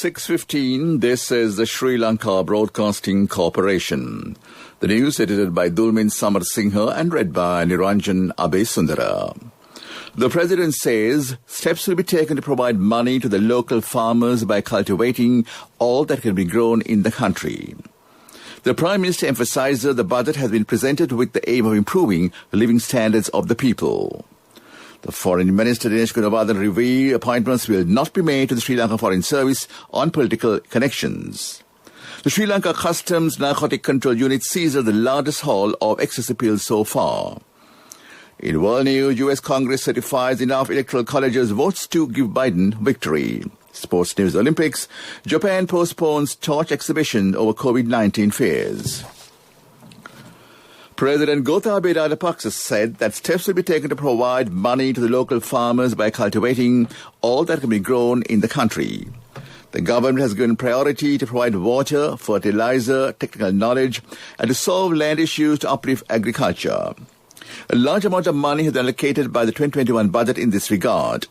6:15, this is the Sri Lanka Broadcasting Corporation. The news edited by Dulmin Samar Singha and read by Niranjan Abesundara. The President says steps will be taken to provide money to the local farmers by cultivating all that can be grown in the country. The Prime Minister emphasized that the budget has been presented with the aim of improving the living standards of the people. The Foreign Minister Dinesh Gunawardena revealed appointments will not be made to the Sri Lanka Foreign Service on political connections. The Sri Lanka Customs Narcotic Control Unit seized the largest haul of excess appeals so far. In world news, US Congress certifies enough electoral colleges votes to give Biden victory. Sports news: Olympics. Japan postpones torch exhibition over COVID-19 fears. President Gotabaya Rajapaksa said that steps will be taken to provide money to the local farmers by cultivating all that can be grown in the country. The government has given priority to provide water, fertilizer, technical knowledge, and to solve land issues to uplift agriculture. A large amount of money has been allocated by the 2021 budget in this regard.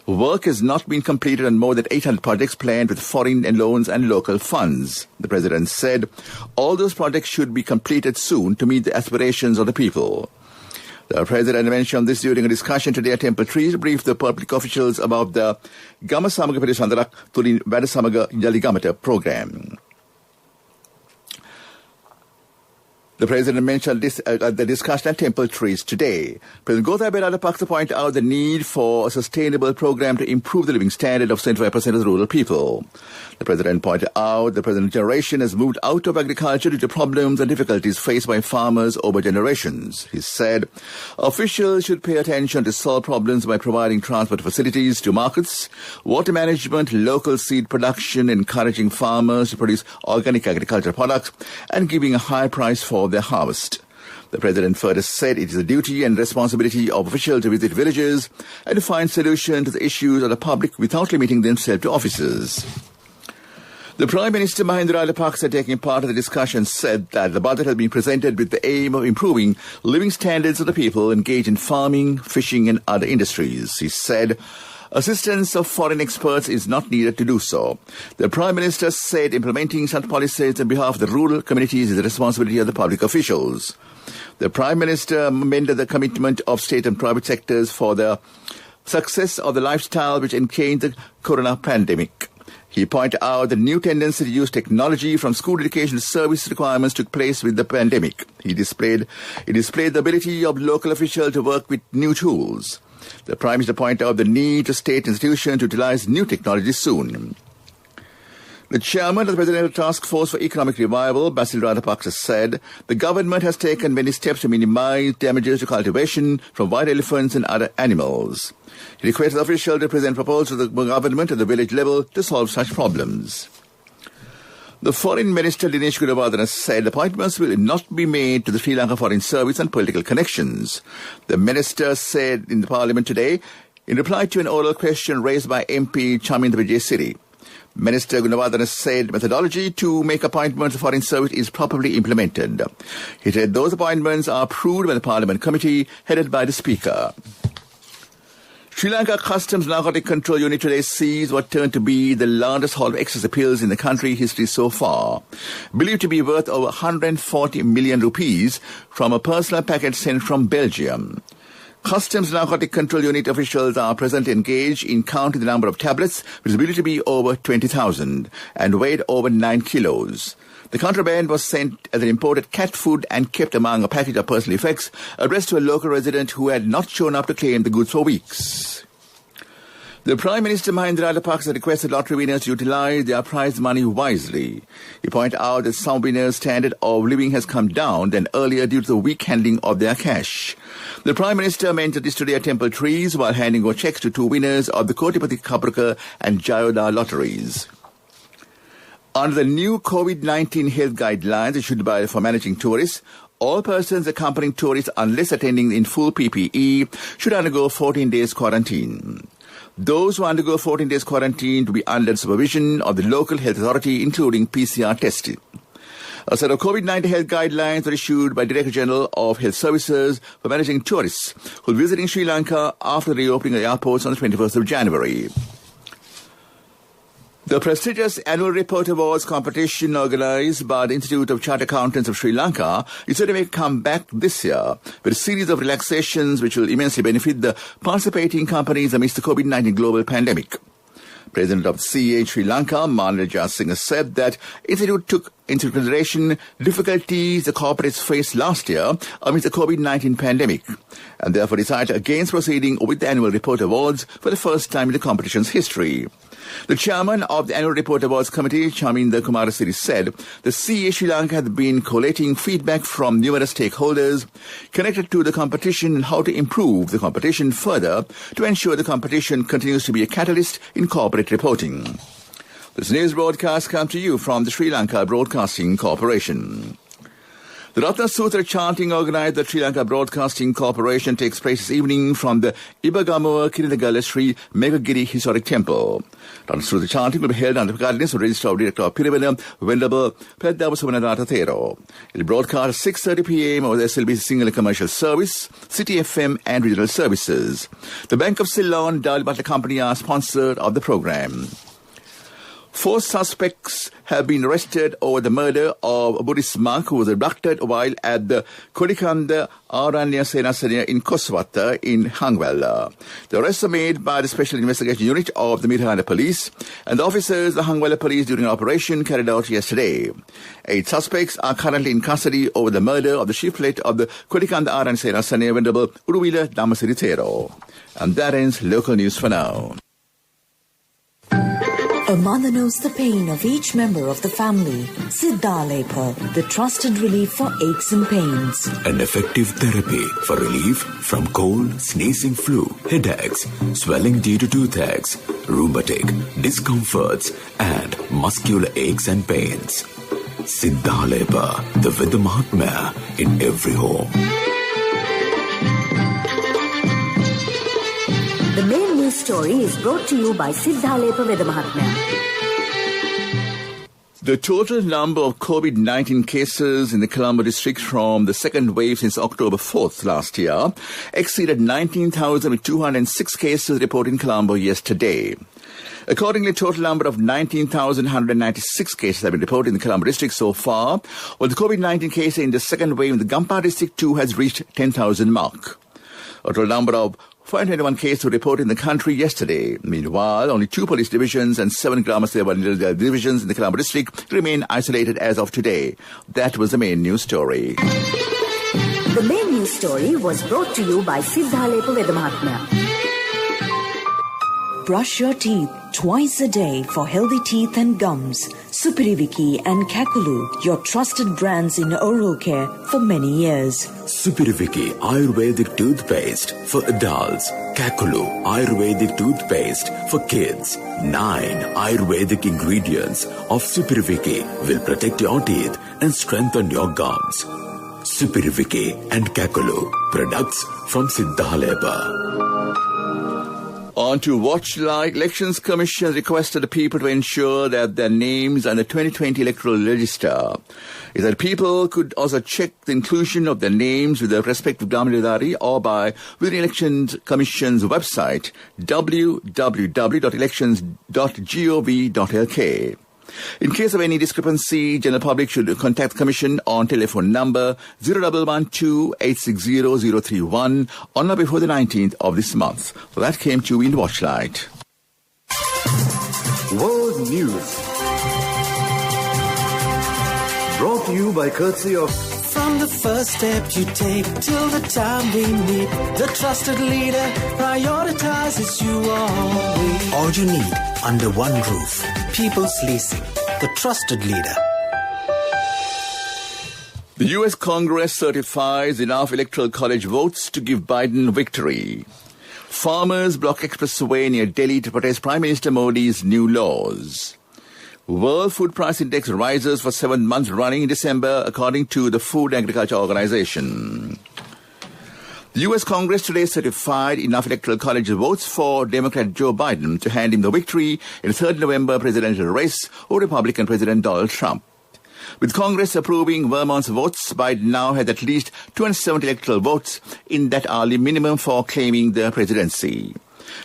Work has not been completed on more than 800 projects planned with foreign loans and local funds. The President said all those projects should be completed soon to meet the aspirations of the people. The President mentioned this during a discussion today at Temple Trees to brief the public officials about the Gama Samaga Pirisandarak Tulin Vadasamaga Yaligamata program. The President mentioned this at the discussion at Temple Trees today. President Gotabaya Rajapaksa pointed out the need for a sustainable program to improve the living standard of 75% of the rural people. The President pointed out the present generation has moved out of agriculture due to problems and difficulties faced by farmers over generations. He said officials should pay attention to solve problems by providing transport facilities to markets, water management, local seed production, encouraging farmers to produce organic agricultural products, and giving a high price for their harvest. The President further said it is the duty and responsibility of officials to visit villages and to find solutions to the issues of the public without limiting themselves to offices. The Prime Minister Mahinda Rajapaksa, taking part in the discussion, said that the budget has been presented with the aim of improving living standards of the people engaged in farming, fishing and other industries. He said assistance of foreign experts is not needed to do so. The Prime Minister said implementing such policies on behalf of the rural communities is the responsibility of the public officials. The Prime Minister amended the commitment of state and private sectors for the success of the lifestyle which encountered the corona pandemic. He pointed out the new tendency to use technology from school education to service requirements took place with the pandemic. He displayed the ability of local officials to work with new tools. The Prime Minister pointed out the need for state institutions to utilize new technology soon. The chairman of the Presidential Task Force for Economic Revival, Basil Rajapaksa, said the government has taken many steps to minimize damages to cultivation from wild elephants and other animals. He requested officials to present proposals to the government at the village level to solve such problems. The Foreign Minister Dinesh Gunawardena said appointments will not be made to the Sri Lanka Foreign Service on political connections. The Minister said in the Parliament today, in reply to an oral question raised by MP Chaminda Vijayasiri. Minister Gunawardena said methodology to make appointments to Foreign Service is properly implemented. He said those appointments are approved by the Parliament Committee headed by the Speaker. Sri Lanka Customs Narcotic Control Unit today seized what turned to be the largest haul of excess appeals in the country history so far, believed to be worth over 140 million rupees from a personal package sent from Belgium. Customs Narcotic Control Unit officials are presently engaged in counting the number of tablets, which is believed to be over 20,000 and weighed over 9 kilos. The contraband was sent as an imported cat food and kept among a package of personal effects addressed to a local resident who had not shown up to claim the goods for weeks. The Prime Minister Mahinda Rajapaksa requested lottery winners to utilize their prize money wisely. He pointed out that some winners' standard of living has come down than earlier due to the weak handling of their cash. The Prime Minister mentioned this today at Temple Trees while handing over checks to 2 winners of the Kotipati Kapurka and Jayoda lotteries. Under the new COVID-19 health guidelines issued for managing tourists, all persons accompanying tourists, unless attending in full PPE, should undergo 14 days quarantine. Those who undergo 14 days quarantine to be under supervision of the local health authority, including PCR testing. A set of COVID-19 health guidelines were issued by Director General of Health Services for managing tourists who will be visiting Sri Lanka after the reopening of the airports on the 21st of January. The prestigious annual Report Awards competition organised by the Institute of Chartered Accountants of Sri Lanka is set to make a comeback this year with a series of relaxations which will immensely benefit the participating companies amidst the COVID-19 global pandemic. President of the CA Sri Lanka, Manoj Singh, said that Institute took into consideration difficulties the corporates faced last year amidst the COVID-19 pandemic and therefore decided against proceeding with the annual Report Awards for the first time in the competition's history. The chairman of the Annual Report Awards Committee, Chaminda Kumarasiri, said the CA Sri Lanka had been collating feedback from numerous stakeholders connected to the competition and how to improve the competition further to ensure the competition continues to be a catalyst in corporate reporting. This news broadcast comes to you from the Sri Lanka Broadcasting Corporation. The Ratna Sutra chanting organised by the Sri Lanka Broadcasting Corporation takes place this evening from the Ibagamuwa Kirinagala Sri Megagiri Historic Temple. Ratna Sutra chanting will be held under the guidance of Registrar Director of Pirivana, Venerable Peddava Sumanarata Thero. It will broadcast at 6:30 p.m. over the SLBC Sinhala Commercial Service, City FM and Regional Services. The Bank of Ceylon, Dal Butler Company are sponsored of the programme. 4 suspects have been arrested over the murder of a Buddhist monk who was abducted while at the Kodikanda Aranya Senasanya in Koswata in Hangwella. The arrests are made by the Special Investigation Unit of the Mirhana Police and the officers of the Hangwella Police during an operation carried out yesterday. 8 suspects are currently in custody over the murder of the chieflet of the Kodikanda Aranya Senasanya, Venerable Uruwila Dhammasiri Thero. And that ends local news for now. A mother knows the pain of each member of the family. Siddhalepa, the trusted relief for aches and pains. An effective therapy for relief from cold, sneezing, flu, headaches, swelling due to toothaches, rheumatic, discomforts, and muscular aches and pains. Siddhalepa, the Veda Mahatmya in every home. The main news story is brought to you by Siddhalepa Veda Mahatmya. The total number of COVID-19 cases in the Colombo district from the second wave since October 4th last year exceeded 19,206 cases reported in Colombo yesterday. Accordingly, the total number of 19,196 cases have been reported in the Colombo district so far, while the COVID-19 case in the second wave in the Gampar district too has reached 10,000 mark. A total number of 421 cases were reported in the country yesterday. Meanwhile, only 2 police divisions and 7 Grama Seva divisions in the Colombo district remain isolated as of today. That was the main news story. The main news story was brought to you by Siddhalepa Veda Mahatmya. Brush your teeth twice a day for healthy teeth and gums. Supiriviki and Kakulu, your trusted brands in oral care for many years. Supiriviki Ayurvedic toothpaste for adults. Kakulu Ayurvedic toothpaste for kids. 9 Ayurvedic ingredients of Supiriviki will protect your teeth and strengthen your gums. Supiriviki and Kakulu, products from Siddhalepa. On to Watchlight. Elections Commission requested the people to ensure that their names are in the 2020 electoral register. Is that people could also check the inclusion of their names with their respective Damidari or by with the Elections Commission's website www.elections.gov.lk. In case of any discrepancy, general public should contact the Commission on telephone number 0112-860-031 on or before the 19th of this month. Well, that came to you in Watchlight. World News. Brought to you by courtesy of... From the first step you take till the time we meet, the trusted leader prioritizes you always. All you need under one roof. People's Leasing, the trusted leader. The U.S. Congress certifies enough Electoral College votes to give Biden victory. Farmers block expressway near Delhi to protest Prime Minister Modi's new laws. World Food Price Index rises for 7 months running in December, according to the Food and Agriculture Organization. The U.S. Congress today certified enough Electoral College votes for Democrat Joe Biden to hand him the victory in the 3rd November presidential race over Republican President Donald Trump. With Congress approving Vermont's votes, Biden now has at least 270 electoral votes in that hourly minimum for claiming the presidency.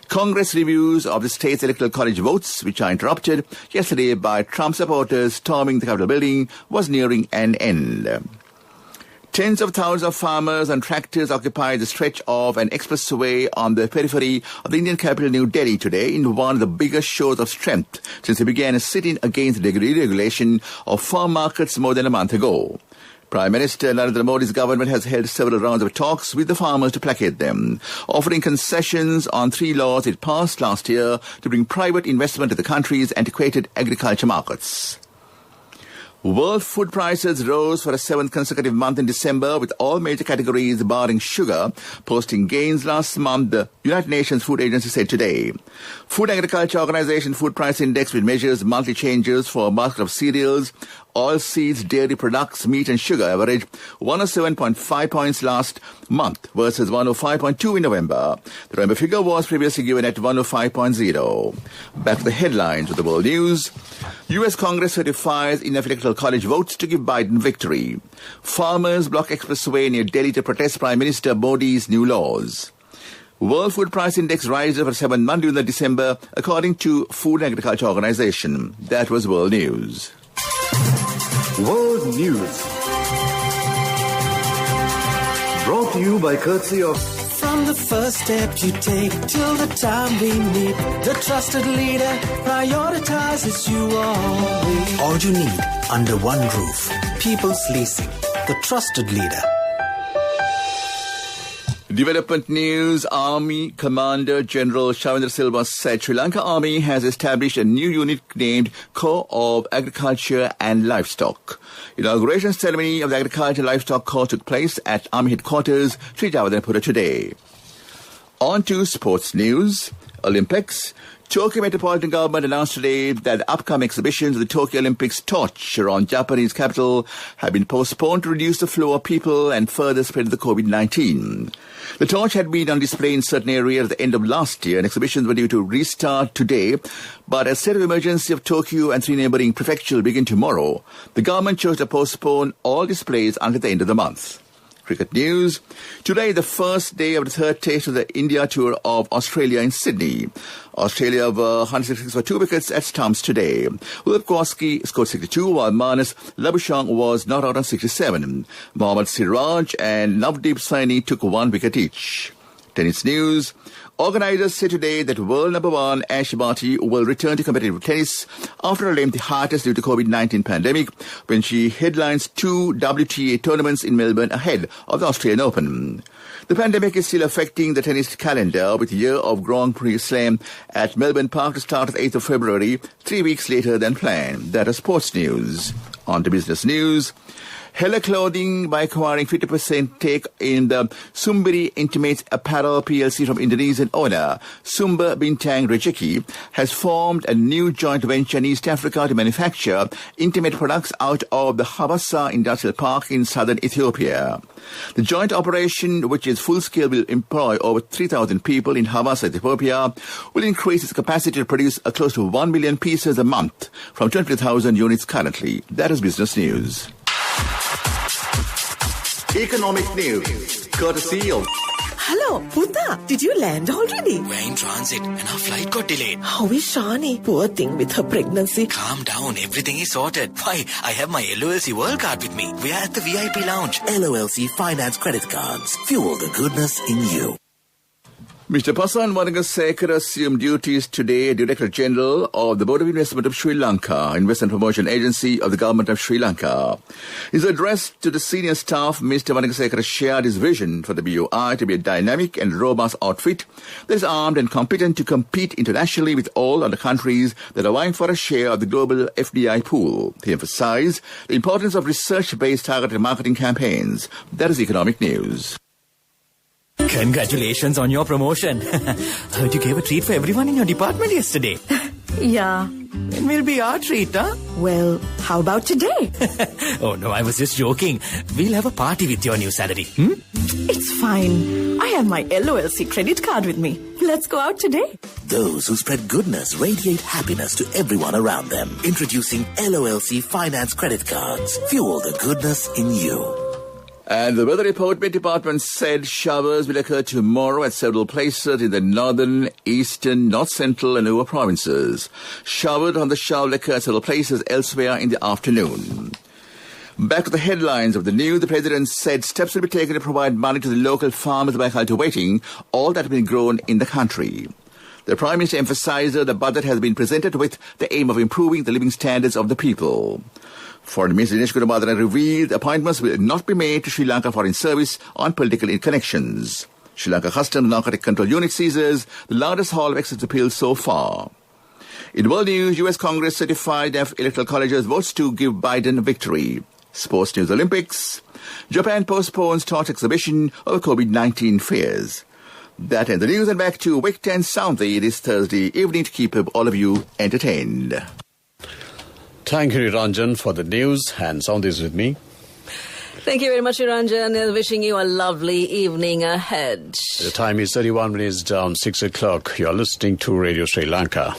Congress reviews of the state's electoral college votes, which are interrupted yesterday by Trump supporters storming the Capitol building, was nearing an end. Tens of thousands of farmers and tractors occupied the stretch of an expressway on the periphery of the Indian capital New Delhi today in one of the biggest shows of strength since they began a sit-in against the deregulation of farm markets more than a month ago. Prime Minister Narendra Modi's government has held several rounds of talks with the farmers to placate them, offering concessions on 3 laws it passed last year to bring private investment to the country's antiquated agriculture markets. World food prices rose for a 7th consecutive month in December, with all major categories barring sugar posting gains last month, the United Nations Food Agency said today. Food Agriculture Organization Food Price Index, which measures monthly changes for a basket of cereals, oilseeds, dairy products, meat and sugar, averaged 107.5 points last month versus 105.2 in November. The November figure was previously given at 105.0. Back to the headlines of the world news. U.S. Congress certifies enough electoral college votes to give Biden victory. Farmers block expressway near Delhi to protest Prime Minister Modi's new laws. World Food Price Index rises for 7th month during December, according to Food and Agriculture Organization. That was World News. World News. Brought to you by courtesy of... From the first step you take till the time we meet, the trusted leader prioritizes you always. All you need under one roof. People's Leasing, the trusted leader. Development news. Army Commander General Shavindra Silva said Sri Lanka Army has established a new unit named Corps of Agriculture and Livestock. Inauguration ceremony of the Agriculture and Livestock Corps took place at Army Headquarters, Sri Jawadarpura today. On to sports news. Olympics. Tokyo Metropolitan Government announced today that the upcoming exhibitions of the Tokyo Olympics torch around Japanese capital have been postponed to reduce the flow of people and further spread the COVID-19. The torch had been on display in certain areas at the end of last year, and exhibitions were due to restart today. But as state of emergency of Tokyo and 3 neighboring prefectures will begin tomorrow, the government chose to postpone all displays until the end of the month. Cricket news. Today, the first day of the 3rd test of the India tour of Australia in Sydney. Australia were 166 for 2 wickets at stumps today. Ulapkowski scored 62, while Marnus Labuschagne was not out on 67. Mohammad Siraj and Navdeep Saini took 1 wicket each. Tennis news. Organizers say today that world number 1 Ash Barty will return to competitive tennis after a lengthy hiatus due to COVID-19 pandemic when she headlines 2 WTA tournaments in Melbourne ahead of the Australian Open. The pandemic is still affecting the tennis calendar, with the year of Grand Prix Slam at Melbourne Park to start on the 8th of February, 3 weeks later than planned. That is sports news. On to business news. Hella Clothing, by acquiring 50% stake in the Sumberi Intimates Apparel PLC from Indonesian owner Sumber Bintang Rejeki, has formed a new joint venture in East Africa to manufacture intimate products out of the Habasa Industrial Park in southern Ethiopia. The joint operation, which is full-scale, will employ over 3,000 people in Habasa, Ethiopia, will increase its capacity to produce close to 1 million pieces a month from 20,000 units currently. That is business news. Economic news, courtesy of... Hello, Puta. Did you land already? We're in transit and our flight got delayed. How is Shani? Poor thing with her pregnancy. Calm down, everything is sorted. Why, I have my LOLC World Card with me. We are at the VIP lounge. LOLC Finance Credit Cards. Fuel the goodness in you. Mr. Pasan Wanagasekara assumed duties today, Director General of the Board of Investment of Sri Lanka, Investment Promotion Agency of the Government of Sri Lanka. His address to the senior staff, Mr. Wanagasekara shared his vision for the BOI to be a dynamic and robust outfit that is armed and competent to compete internationally with all other countries that are vying for a share of the global FDI pool. He emphasized the importance of research-based targeted marketing campaigns. That is economic news. Congratulations on your promotion. Heard you gave a treat for everyone in your department yesterday. Yeah. When will be our treat, huh? Well, how about today? Oh, no, I was just joking. We'll have a party with your new salary. It's fine. I have my LOLC credit card with me. Let's go out today. Those who spread goodness radiate happiness to everyone around them. Introducing LOLC Finance Credit Cards. Fuel the goodness in you. And the weather report department said showers will occur tomorrow at several places in the northern, eastern, north central and lower provinces. Showers on the shower will occur at several places elsewhere in the afternoon. Back to the headlines of the news. The President said steps will be taken to provide money to the local farmers by cultivating all that has been grown in the country. The Prime Minister emphasized that the budget has been presented with the aim of improving the living standards of the people. Foreign Minister Dinesh Gunawardena revealed appointments will not be made to Sri Lanka Foreign Service on political connections. Sri Lanka Customs Narcotic Control Unit seizes the largest haul of excess appeals so far. In world news, US Congress certified electoral colleges votes to give Biden victory. Sports news Olympics. Japan postpones torch exhibition over COVID-19 fears. That ends the news, and back to Wick 10 Soundly this Thursday evening to keep all of you entertained. Thank you, Ranjan, for the news, and Sound is with me. Thank you very much, Ranjan. Wishing you a lovely evening ahead. The time is 31 minutes down 6 o'clock. You're listening to Radio Sri Lanka.